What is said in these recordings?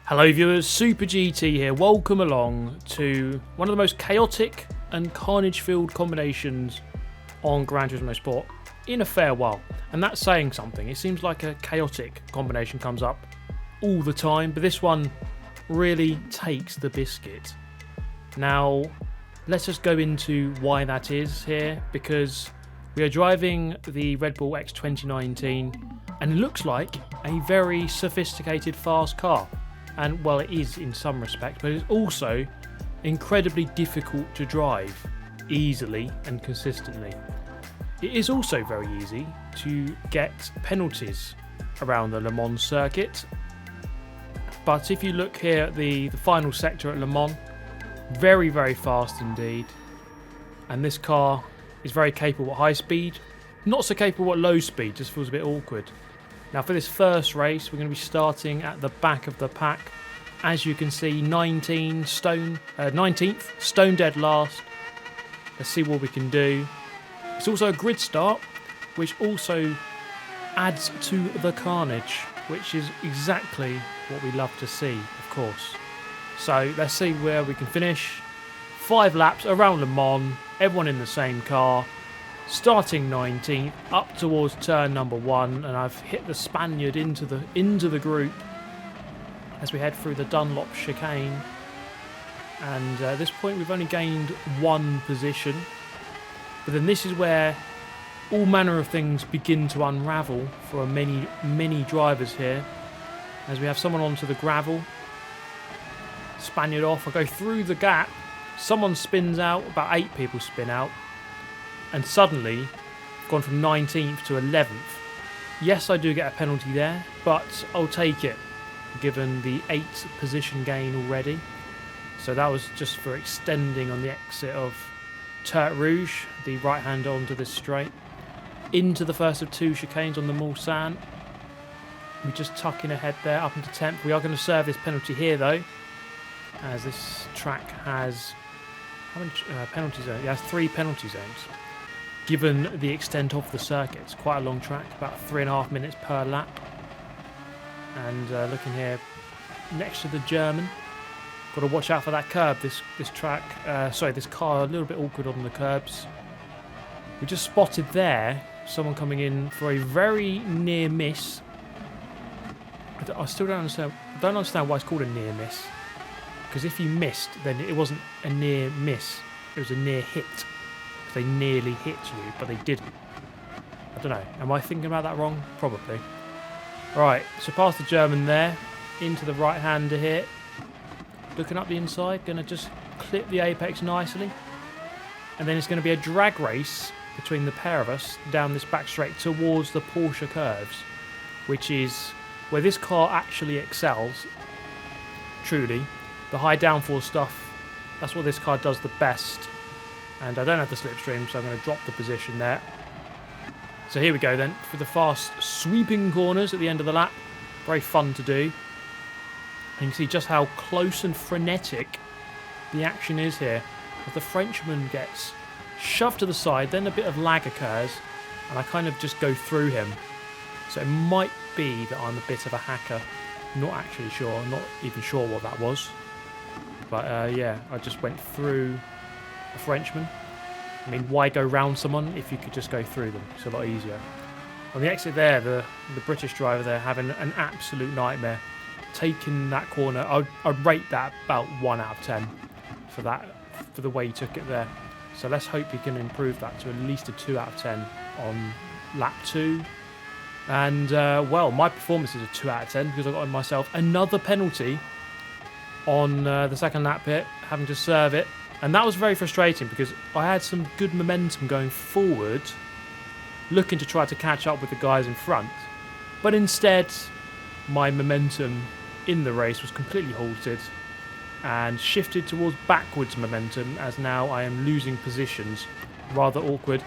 Hello viewers, Super GT here. Welcome along to one of the most chaotic and carnage-filled combinations on Gran Turismo Sport in a fair while. And that's saying something. It seems like a chaotic combination comes up all the time, but this one really takes the biscuit. Now, let's just go into why that is here, because we are driving the Red Bull X 2019 and it looks like a very sophisticated fast car. And well, it is in some respect, but it's also incredibly difficult to drive easily and consistently. It is also very easy to get penalties around the Le Mans circuit. But if you look here at the final sector at Le Mans, very, very fast indeed. And this car is very capable at high speed, not so capable at low speed, just feels a bit awkward. Now for this first race, we're going to be starting at the back of the pack. As you can see, 19th, stone dead last. Let's see what we can do. It's also a grid start, which also adds to the carnage, which is exactly what we love to see, of course. So let's see where we can finish. 5 laps around Le Mans, everyone in the same car. Starting 19th, up towards turn number 1, and I've hit the Spaniard into the group as we head through the Dunlop chicane. And at this point we've only gained 1 position, but then this is where all manner of things begin to unravel for many drivers here, as we have someone onto the gravel. Spaniard off, I go through the gap, someone spins out, about 8 people spin out. And suddenly, I've gone from 19th to 11th. Yes, I do get a penalty there, but I'll take it, given the 8th position gain already. So that was just for extending on the exit of Tertre Rouge, the right hand onto this straight, into the first of 2 chicanes on the Mulsanne. We're just tucking ahead there, up into 10th. We are going to serve this penalty here, though, as this track has... how many penalty zones? It has 3 penalty zones. Given the extent of the circuit, it's quite a long track, about 3.5 minutes per lap. And looking here, next to the German, got to watch out for that curb. This car a little bit awkward on the curbs. We just spotted there someone coming in for a very near miss. I still don't understand why it's called a near miss. Because if you missed, then it wasn't a near miss; it was a near hit. They nearly hit you, but they didn't. I don't know. Am I thinking about that wrong? Probably. Right, so past the German there, into the right-hander here. Looking up the inside, going to just clip the apex nicely. And then it's going to be a drag race between the pair of us down this back straight towards the Porsche curves, which is where this car actually excels, truly. The high downforce stuff, that's what this car does the best. And I don't have the slipstream, so I'm going to drop the position there. So here we go then, for the fast sweeping corners at the end of the lap. Very fun to do. And you can see just how close and frenetic the action is here. As the Frenchman gets shoved to the side, then a bit of lag occurs, and I kind of just go through him. So it might be that I'm a bit of a hacker. Not actually sure, I'm not even sure what that was. But yeah, I just went through a Frenchman. I mean, why go round someone if you could just go through them? It's a lot easier. On the exit there, the British driver there having an absolute nightmare. Taking that corner, I'd rate that about 1 out of 10 for the way he took it there. So let's hope he can improve that to at least a 2 out of 10 on lap 2. And well, my performance is a 2 out of 10 because I got myself another penalty on the second lap here, having to serve it. And that was very frustrating because I had some good momentum going forward, looking to try to catch up with the guys in front. But instead, my momentum in the race was completely halted and shifted towards backwards momentum, as now I am losing positions. Rather awkward.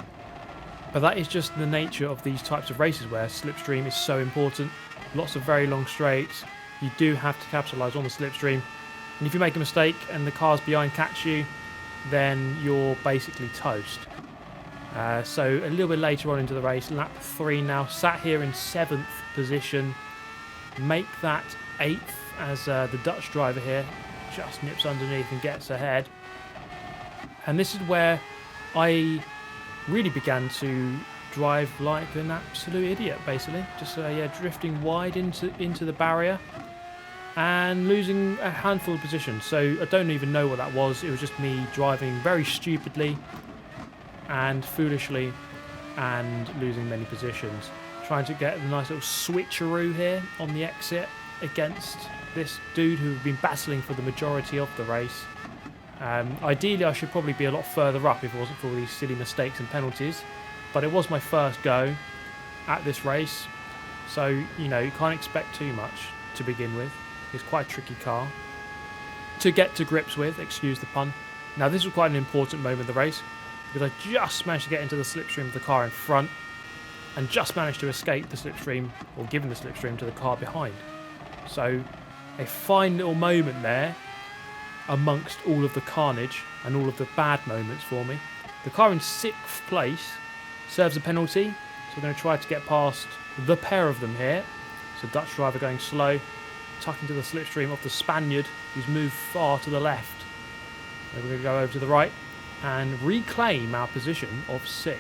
But that is just the nature of these types of races where slipstream is so important. Lots of very long straights. You do have to capitalise on the slipstream. And if you make a mistake and the cars behind catch you, then you're basically toast. So a little bit later on into the race, lap 3 now, sat here in 7th position. Make that 8th as the Dutch driver here just nips underneath and gets ahead. And this is where I really began to drive like an absolute idiot, basically. Just yeah, drifting wide into the barrier and losing a handful of positions. So I don't even know what that was. It was just me driving very stupidly and foolishly and losing many positions. Trying to get a nice little switcheroo here on the exit against this dude who had been battling for the majority of the race. Ideally, I should probably be a lot further up if it wasn't for all these silly mistakes and penalties. But it was my first go at this race. So, you know, you can't expect too much to begin with. It's quite a tricky car to get to grips with, excuse the pun. Now, this was quite an important moment of the race because I just managed to get into the slipstream of the car in front and just managed to escape the slipstream, or giving the slipstream to the car behind. So, a fine little moment there amongst all of the carnage and all of the bad moments for me. The car in 6th place serves a penalty, so we're going to try to get past the pair of them here. So Dutch driver going slow, tuck into the slipstream of the Spaniard who's moved far to the left. Then we're going to go over to the right and reclaim our position of 6th.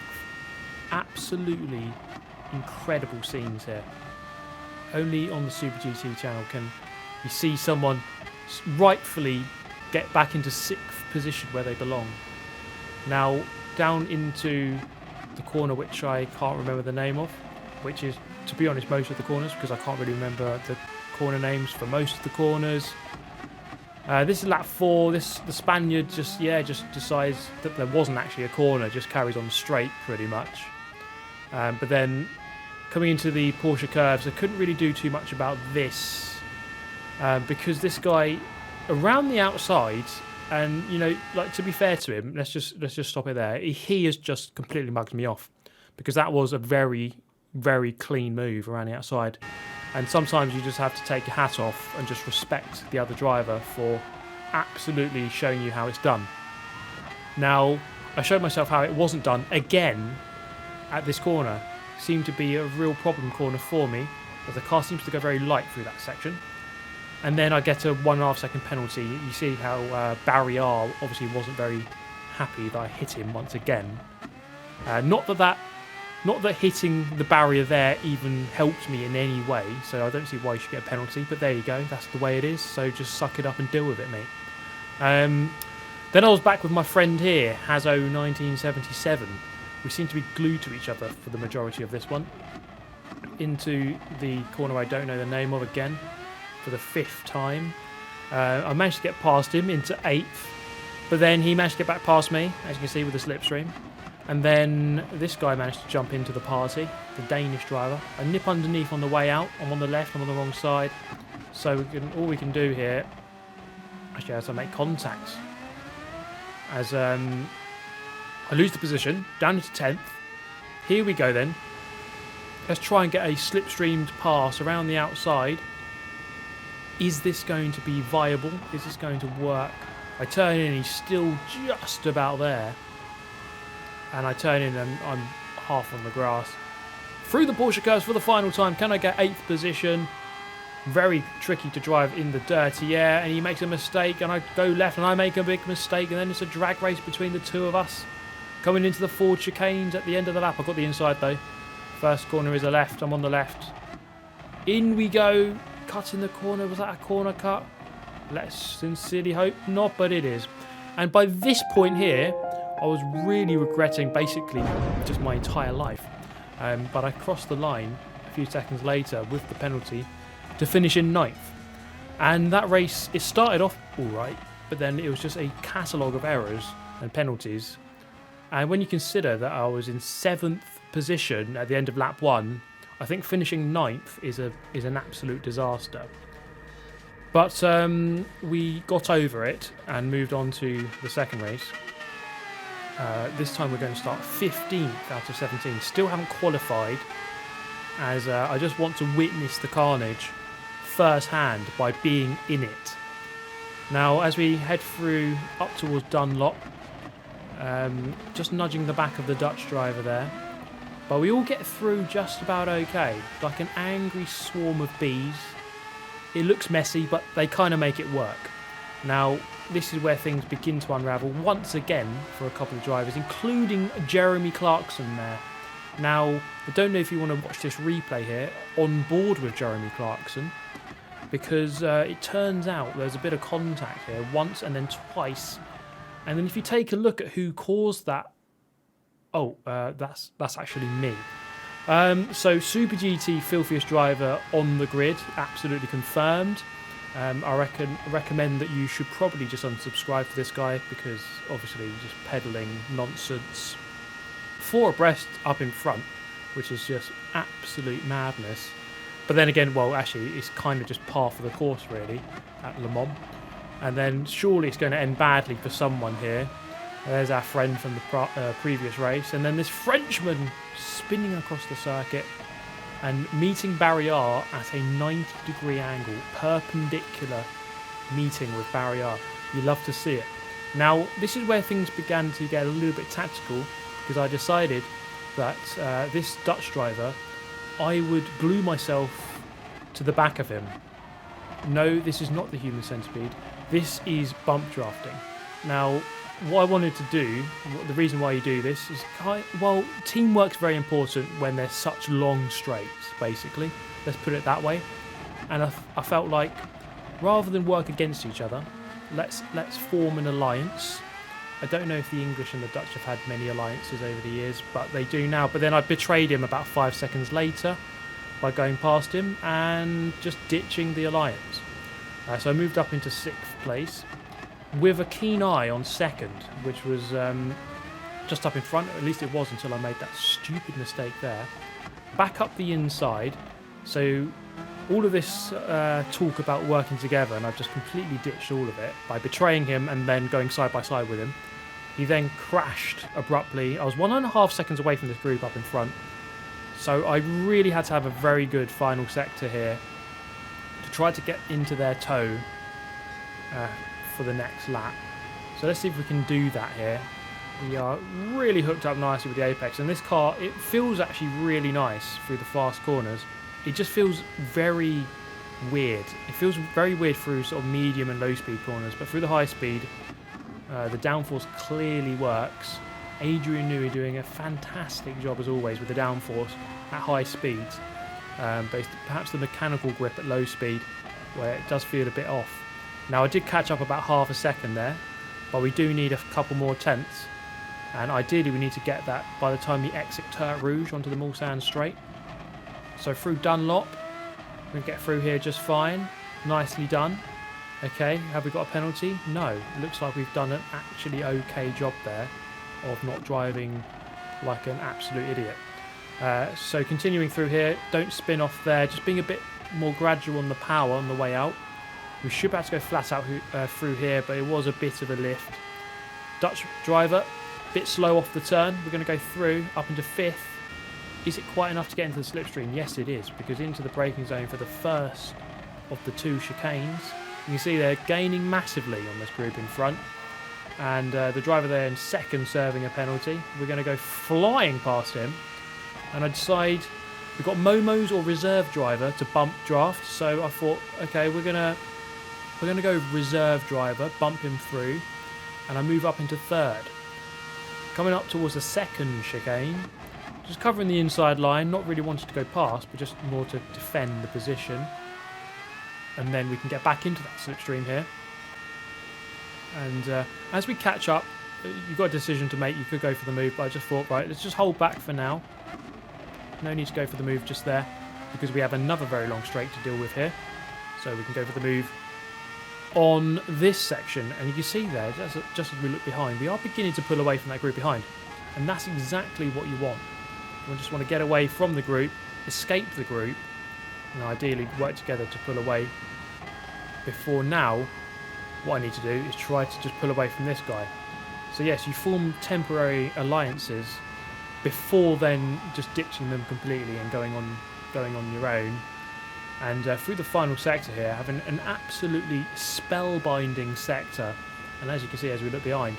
Absolutely incredible scenes here. Only on the Super GT channel can you see someone rightfully get back into 6th position where they belong. Now down into the corner which I can't remember the name of, which is, to be honest, most of the corners, because I can't really remember the corner names for most of the corners. This is lap 4. The Spaniard just decides that there wasn't actually a corner, just carries on straight pretty much. But then coming into the Porsche curves, I couldn't really do too much about this because this guy around the outside, and you know, like, to be fair to him, let's just stop it there. He has just completely mugged me off because that was a very, very clean move around the outside. And sometimes you just have to take your hat off and just respect the other driver for absolutely showing you how it's done. Now, I showed myself how it wasn't done again at this corner. Seemed to be a real problem corner for me, as the car seems to go very light through that section. And then I get a 1.5 second penalty. You see how Barry R obviously wasn't very happy that I hit him once again. Not that hitting the barrier there even helped me in any way, so I don't see why you should get a penalty, but there you go, that's the way it is, so just suck it up and deal with it, mate. Then I was back with my friend here, Hazo1977. We seem to be glued to each other for the majority of this one. Into the corner I don't know the name of again, for the 5th time. I managed to get past him into 8th, but then he managed to get back past me, as you can see with the slipstream. And then this guy managed to jump into the party, the Danish driver. I nip underneath on the way out. I'm on the left, I'm on the wrong side. So all we can do here, actually, as I make contact, as I lose the position, down into 10th. Here we go then. Let's try and get a slipstreamed pass around the outside. Is this going to be viable? Is this going to work? I turn in, he's still just about there. And I turn in and I'm half on the grass. Through the Porsche curves for the final time. Can I get 8th position? Very tricky to drive in the dirty air. And he makes a mistake and I go left and I make a big mistake. And then it's a drag race between the two of us. Coming into the Ford chicanes at the end of the lap. I've got the inside though. First corner is a left. I'm on the left. In we go. Cut in the corner. Was that a corner cut? Let's sincerely hope not, but it is. And by this point here, I was really regretting basically just my entire life. But I crossed the line a few seconds later with the penalty to finish in 9th. And that race, it started off all right, but then it was just a catalogue of errors and penalties. And when you consider that I was in 7th position at the end of lap 1, I think finishing 9th is an absolute disaster. But we got over it and moved on to the second race. This time we're going to start 15th out of 17. Still haven't qualified, as I just want to witness the carnage firsthand by being in it. Now, as we head through up towards Dunlop, just nudging the back of the Dutch driver there, but we all get through just about okay, like an angry swarm of bees. It looks messy, but they kind of make it work. Now, this is where things begin to unravel once again for a couple of drivers, including Jeremy Clarkson there. Now, I don't know if you want to watch this replay here on board with Jeremy Clarkson, because it turns out there's a bit of contact here once and then twice. And then if you take a look at who caused that, that's actually me. So Super GT filthiest driver on the grid, absolutely confirmed. I recommend that you should probably just unsubscribe to this guy, because obviously he's just peddling nonsense. 4 abreast up in front, which is just absolute madness. But then again, well, actually, it's kind of just par for the course, really, at Le Mans. And then surely it's going to end badly for someone here. There's our friend from the previous race. And then this Frenchman spinning across the circuit and meeting Barrière at a 90-degree angle, perpendicular meeting with Barrière. You love to see it. Now, this is where things began to get a little bit tactical, because I decided that this Dutch driver, I would glue myself to the back of him. No, this is not the human centipede. This is bump drafting. Now, what I wanted to do, the reason why you do this is, teamwork's very important when there's such long straights, basically. Let's put it that way. And I felt like, rather than work against each other, let's form an alliance. I don't know if the English and the Dutch have had many alliances over the years, but they do now. But then I betrayed him about 5 seconds later by going past him and just ditching the alliance. So I moved up into 6th place with a keen eye on 2nd, which was just up in front. At least it was until I made that stupid mistake there. Back up the inside. So all of this talk about working together, and I've just completely ditched all of it by betraying him and then going side by side with him. He then crashed abruptly. I was 1.5 seconds away from this group up in front. So I really had to have a very good final sector here to try to get into their toe for the next lap. So let's see if we can do that here. We are really hooked up nicely with the apex, and this car, it feels actually really nice through the fast corners. It just feels very weird. It feels very weird through sort of medium and low speed corners, but through the high speed, the downforce clearly works. Adrian Newey doing a fantastic job as always with the downforce at high speeds. But perhaps the mechanical grip at low speed, where it does feel a bit off. Now I did catch up about half a second there, but we do need a couple more tenths. And ideally we need to get that by the time we exit Terre Rouge onto the Mulsanne straight. So through Dunlop, we can get through here just fine. Nicely done. Okay, have we got a penalty? No. It looks like we've done an actually okay job there of not driving like an absolute idiot. So continuing through here, don't spin off there, just being a bit more gradual on the power on the way out. We should have to go flat out through here, but it was a bit of a lift. Dutch driver, bit slow off the turn. We're going to go through up into 5th. Is it quite enough to get into the slipstream? Yes, it is, because into the braking zone for the first of the 2 chicanes. You can see they're gaining massively on this group in front. And the driver there in 2nd serving a penalty. We're going to go flying past him. And I decide we've got Momo's or reserve driver to bump draft. So I thought, okay, we're gonna go reserve driver, bump him through, and I move up into 3rd. Coming up towards the 2nd chicane, just covering the inside line, not really wanting to go past, but just more to defend the position. And then we can get back into that slipstream here. And as we catch up, you've got a decision to make. You could go for the move, but I just thought, right, let's just hold back for now. No need to go for the move just there, because we have another very long straight to deal with here. So we can go for the move on this section. And you can see there, just as we look behind, we are beginning to pull away from that group behind. And that's exactly what you want. You just want to get away from the group, escape the group, and ideally work together to pull away. Before now, what I need to do is try to just pull away from this guy. So yes, you form temporary alliances before then just ditching them completely and going on your own. And through the final sector here, having an absolutely spellbinding sector. And as you can see, as we look behind,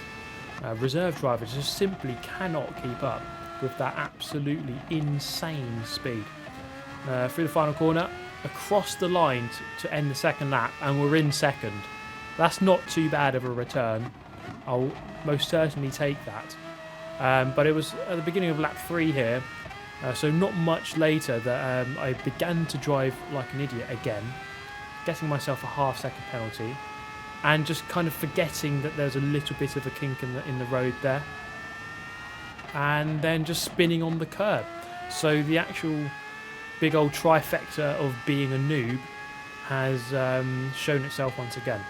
reserve drivers just simply cannot keep up with that absolutely insane speed. Through the final corner, across the line to end the second lap, and we're in second. That's not too bad of a return. I'll most certainly take that. But it was at the beginning of lap 3 here, so not much later, that I began to drive like an idiot again, getting myself a half-second penalty, and just kind of forgetting that there's a little bit of a kink in the road there, and then just spinning on the curb. So the actual big old trifecta of being a noob has shown itself once again,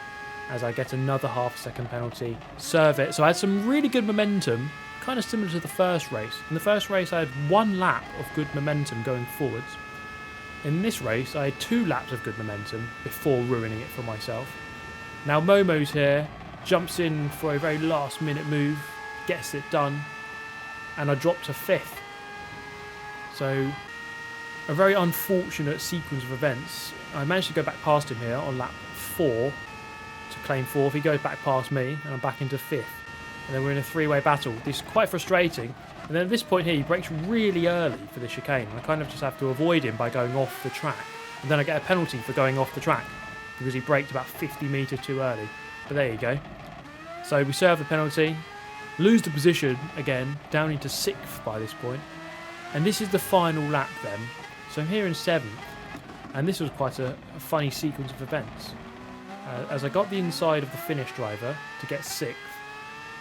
as I get another half-second penalty, serve it. So I had some really good momentum, kind of similar to the first race. In the first race I had 1 lap of good momentum going forwards. In this race I had 2 laps of good momentum before ruining it for myself. Now Momo's here, jumps in for a very last minute move, gets it done, and I drop to 5th. So a very unfortunate sequence of events. I managed to go back past him here on lap 4 to claim 4th. He goes back past me and I'm back into 5th. And then we're in a 3-way battle. This is quite frustrating. And then at this point here, he brakes really early for the chicane. I kind of just have to avoid him by going off the track. And then I get a penalty for going off the track because he braked about 50 metres too early. But there you go. So we serve the penalty, lose the position again, down into 6th by this point. And this is the final lap then. So I'm here in 7th. And this was quite a funny sequence of events. As I got the inside of the Finnish driver to get 6th.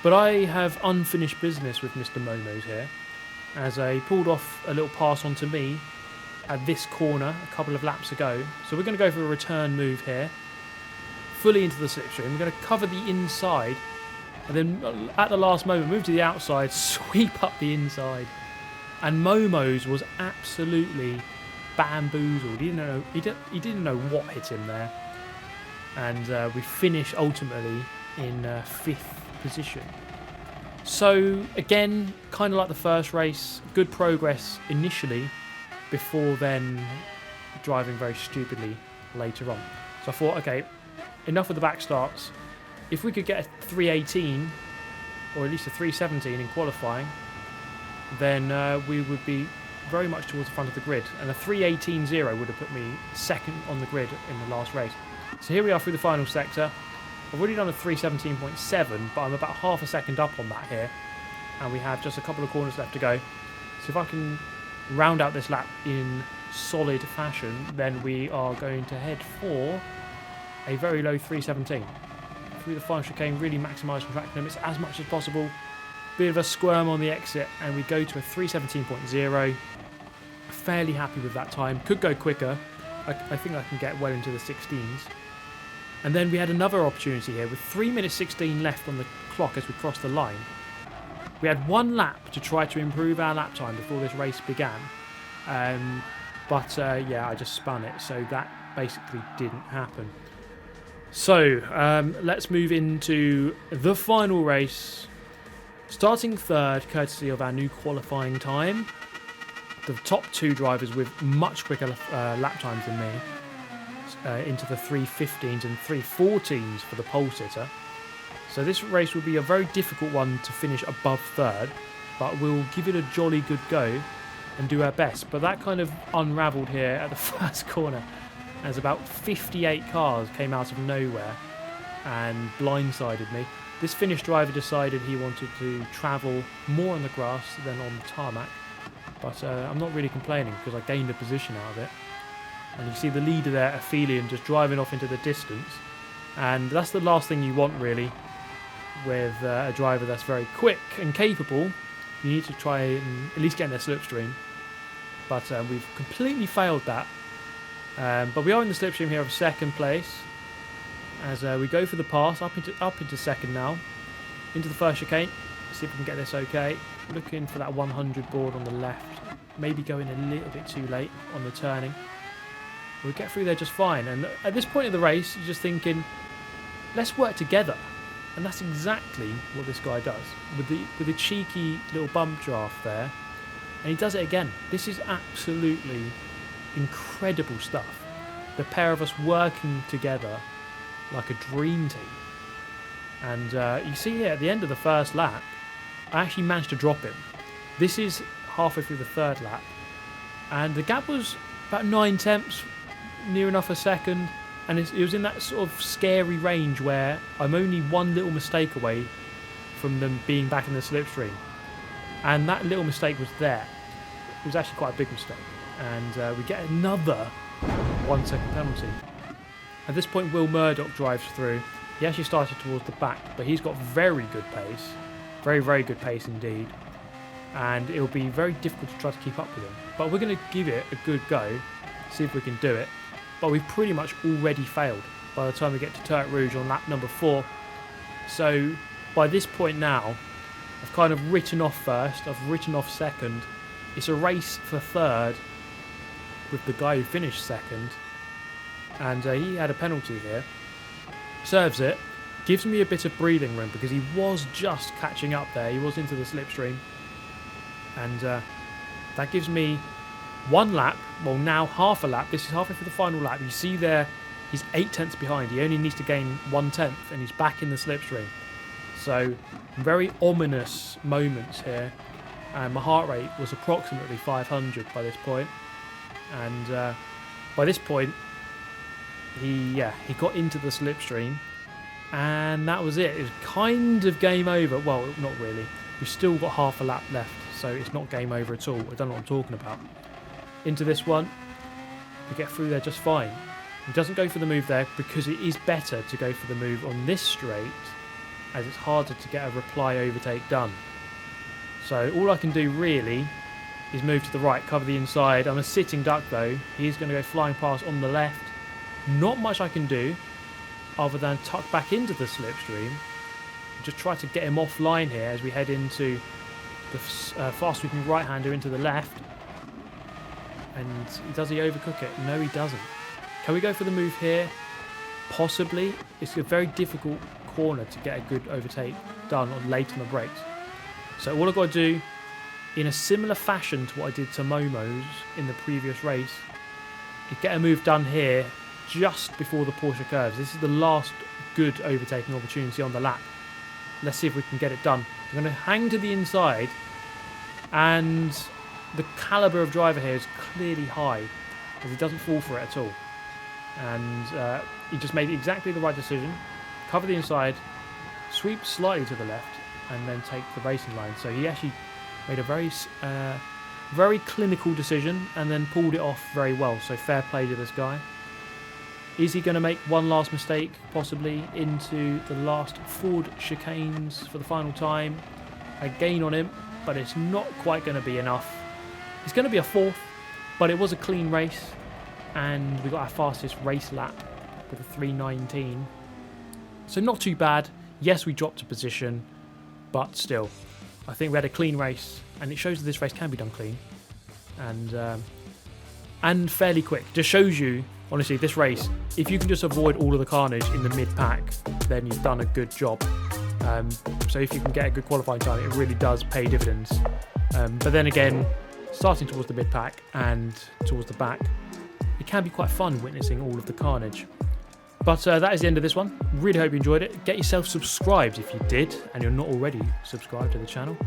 But I have unfinished business with Mr. Momo's here, as I pulled off a little pass onto me at this corner a couple of laps ago. So we're going to go for a return move here, fully into the slipstream. We're going to cover the inside, and then at the last moment move to the outside, sweep up the inside. And Momo's was absolutely bamboozled. He didn't know what hit him there. And we finish ultimately in 5th position. So again, kind of like the first race, good progress initially, before then driving very stupidly later on. So I thought, okay, enough with the back starts. If we could get a 318 or at least a 317 in qualifying, then we would be very much towards the front of the grid, and a 318.0 would have put me 2nd on the grid in the last race. So here we are through the final sector. I've already done a 317.7, but I'm about half a second up on that here, and we have just a couple of corners left to go. So if I can round out this lap in solid fashion, then we are going to head for a very low 317. Through the final chicane, really maximising track limits as much as possible. Bit of a squirm on the exit, and we go to a 317.0. Fairly happy with that time. Could go quicker. I think I can get well into the 16s. And then we had another opportunity here with 3 minutes 16 left on the clock as we crossed the line. We had 1 lap to try to improve our lap time before this race began. But yeah, I just spun it, so that basically didn't happen. So let's move into the final race. Starting 3rd, courtesy of our new qualifying time. The top 2 drivers with much quicker lap times than me. Into the 3:15s and 3:14s for the pole sitter. So this race will be a very difficult one to finish above 3rd, but we'll give it a jolly good go and do our best. But that kind of unravelled here at the first corner, as about 58 cars came out of nowhere and blindsided me. This Finnish driver decided he wanted to travel more on the grass than on the tarmac, but I'm not really complaining because I gained a position out of it. And you see the leader there, Aphelion, just driving off into the distance. And that's the last thing you want, really, with a driver that's very quick and capable. You need to try and at least get in their slipstream. But we've completely failed that. But we are in the slipstream here of 2nd place. As we go for the pass, up into 2nd now. Into the first chicane. See if we can get this okay. Looking for that 100 board on the left. Maybe going a little bit too late on the turning. We'll get through there just fine, and at this point of the race you're just thinking, let's work together, and that's exactly what this guy does with the cheeky little bump draft there, and he does it again. This is absolutely incredible stuff, the pair of us working together like a dream team. And you see here at the end of the first lap I actually managed to drop him. This is halfway through the 3rd lap, and the gap was about 9 tenths near enough a second, and it was in that sort of scary range where I'm only one little mistake away from them being back in the slipstream. And that little mistake was there. It was actually quite a big mistake. And we get another 1 second penalty. At this point, Will Murdoch drives through. He actually started towards the back, but he's got very good pace. Very, very good pace indeed. And it'll be very difficult to try to keep up with him. But we're going to give it a good go, see if we can do it. But we've pretty much already failed by the time we get to Turret Rouge on lap number 4. So by this point now, I've kind of written off first, I've written off second. It's a race for third with the guy who finished second. And he had a penalty here. Serves it. Gives me a bit of breathing room because he was just catching up there. He was into the slipstream. And that gives me 1 lap. Well, now half a lap. This is halfway through the final lap. You see there, he's 8 tenths behind. He only needs to gain 1 tenth and he's back in the slipstream. So, very ominous moments here. And my heart rate was approximately 500 by this point. And by this point, he got into the slipstream, and that was it. It was kind of game over. Well, not really. We've still got half a lap left, so it's not game over at all. I don't know what I'm talking about. Into this one, we get through there just fine. He doesn't go for the move there because it is better to go for the move on this straight, as it's harder to get a reply overtake done. So all I can do really is move to the right, cover the inside. I'm a sitting duck though. He's going to go flying past on the left. Not much I can do other than tuck back into the slipstream. Just try to get him offline here as we head into the fast sweeping right-hander into the left. And does he overcook it? No, he doesn't. Can we go for the move here? Possibly. It's a very difficult corner to get a good overtake done on late on the brakes. So all I've got to do, in a similar fashion to what I did to Momo's in the previous race, is get a move done here just before the Porsche curves. This is the last good overtaking opportunity on the lap. Let's see if we can get it done. I'm going to hang to the inside, and the calibre of driver here is clearly high, as he doesn't fall for it at all. And he just made exactly the right decision. Cover the inside, sweep slightly to the left, and then take the racing line. So he actually made a very clinical decision and then pulled it off very well. So fair play to this guy. Is he going to make one last mistake, possibly, into the last Ford chicanes for the final time? A gain on him, but it's not quite going to be enough. It's going to be a 4th, but it was a clean race, and we got our fastest race lap with a 3:19. So not too bad. Yes, we dropped a position, but still, I think we had a clean race, and it shows that this race can be done clean, and fairly quick. Just shows you, honestly, this race, if you can just avoid all of the carnage in the mid-pack, then you've done a good job. So if you can get a good qualifying time, it really does pay dividends. But then again, starting towards the mid-pack and towards the back, it can be quite fun witnessing all of the carnage. But that is the end of this one. Really hope you enjoyed it. Get yourself subscribed if you did, and you're not already subscribed to the channel.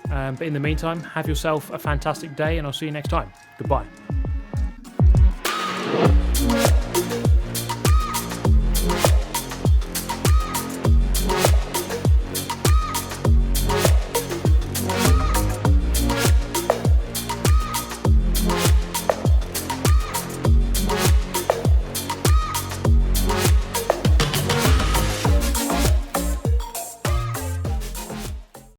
But in the meantime, have yourself a fantastic day, and I'll see you next time. Goodbye.